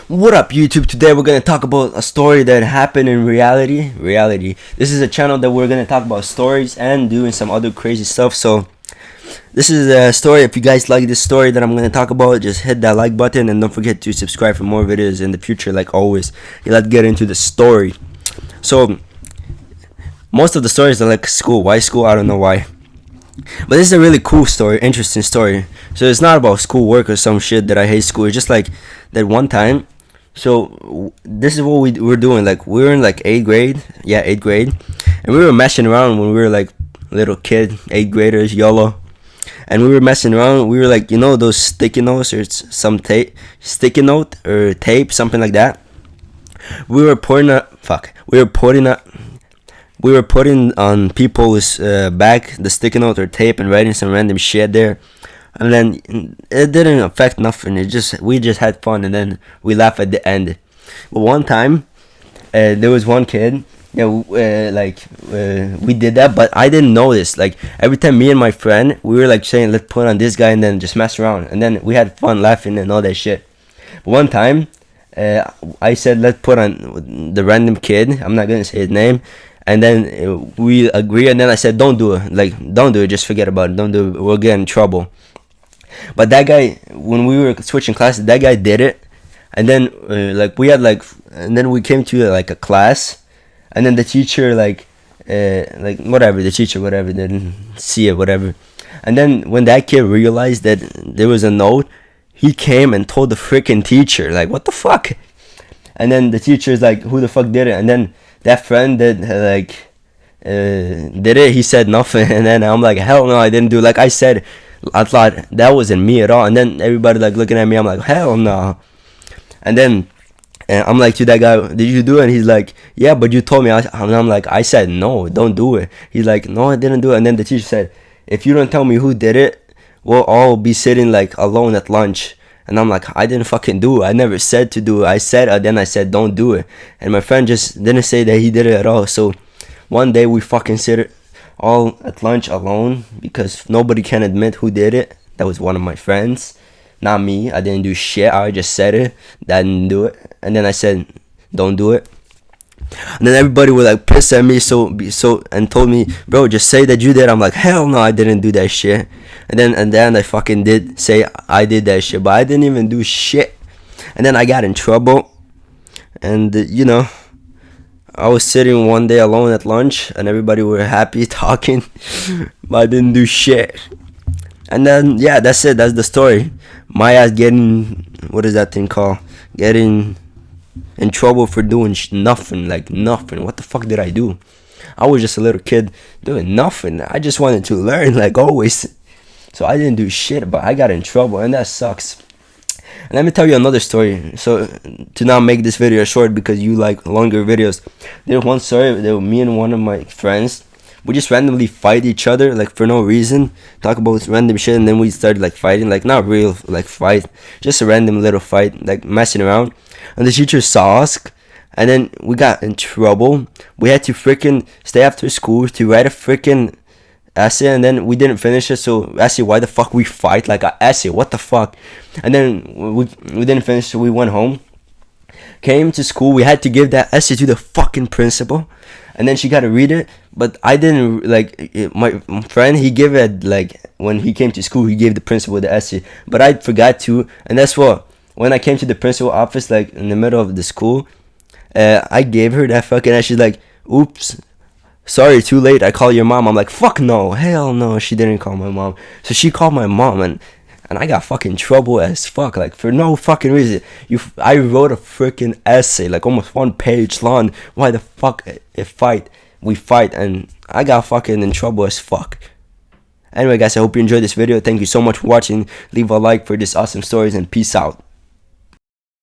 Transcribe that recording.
What up, YouTube? Today we're gonna talk about a story that happened in reality. This is a channel that we're gonna talk about stories and doing some other crazy stuff. So this is a story. If you guys like this story that I'm gonna talk about, just hit that like button and don't forget to subscribe for more videos in the future. Like always, let's get into the story. So most of the stories are like school. Why school? I don't know why. But this is a really cool story, interesting story. So it's not about school work or some shit that I hate school. It's just like that one time. So this is what we were doing. Like we were in like 8th grade. Yeah, 8th grade. And we were messing around when we were like little kid, 8th graders, YOLO. And we were messing around. We were like, you know, those sticky notes or some tape, sticky note or tape, something like that. We were putting on people's back the sticky note or tape and writing some random shit there, and then it didn't affect nothing. We just had fun, and then we laughed at the end. But one time, there was one kid. Yeah, we did that, but I didn't know this. Like every time me and my friend, we were like saying, "Let's put on this guy," and then just mess around, and then we had fun laughing and all that shit. But one time, I said, "Let's put on the random kid." I'm not gonna say his name. And then we agree, and then I said, don't do it. Like, don't do it. Just forget about it. Don't do it. We'll get in trouble. But that guy, when we were switching classes, that guy did it. And then, and then we came to like a class, and then the teacher, the teacher didn't see it, whatever. And then when that kid realized that there was a note, he came and told the freaking teacher, like, what the fuck? And then the teacher's like, who the fuck did it? And then that friend that did it, he said nothing, and then I'm like, hell no, I didn't do it. Like I said, I thought that wasn't me at all, and then everybody like looking at me, I'm like, hell no. And then I'm like to that guy, did you do it? And he's like, yeah, but you told me. And I'm like, I said no, don't do it. He's like, no, I didn't do it. And then the teacher said, if you don't tell me who did it, we'll all be sitting like alone at lunch. And I'm like, I didn't fucking do it. I never said to do it. I said, then I said, don't do it. And my friend just didn't say that he did it at all. So one day we fucking sit all at lunch alone because nobody can admit who did it. That was one of my friends, not me. I didn't do shit. I just said it. I didn't do it. And then I said, don't do it. And then everybody was like pissed at me and told me, bro, just say that you did. I'm like, hell no, I didn't do that shit. And then I fucking did say I did that shit, but I didn't even do shit. And then I got in trouble. And I was sitting one day alone at lunch, and everybody were happy talking, but I didn't do shit. And then yeah, that's it. That's the story. My ass getting, what is that thing called? Getting in trouble for doing nothing. Like nothing. What the fuck did I do? I was just a little kid doing nothing. I just wanted to learn, like always. So I didn't do shit, but I got in trouble, and that sucks. And let me tell you another story. So to not make this video short, because you like longer videos, there's one story. There was me and one of my friends. We just randomly fight each other, like for no reason. Talk about random shit, and then we started like fighting, like not real like fight, just a random little fight, like messing around. And the teacher saw us, and then we got in trouble. We had to freaking stay after school to write a freaking essay, and then we didn't finish it. So essay, why the fuck we fight like an essay? What the fuck? And then we didn't finish, so we went home. Came to school, we had to give that essay to the fucking principal, and then she got to read it. But I didn't, my friend, he gave it, like when he came to school, he gave the principal the essay, but I forgot to. And that's what, when I came to the principal office, like in the middle of the school, I gave her that fucking essay. She's like, oops, sorry, too late, I call your mom. I'm like, fuck no, hell no, she didn't call my mom. So she called my mom, and I got fucking trouble as fuck, like for no fucking reason. I wrote a freaking essay, like almost 1 page long. Why the fuck we fight, and I got fucking in trouble as fuck. Anyway guys, I hope you enjoyed this video. Thank you so much for watching. Leave a like for this awesome stories, and peace out.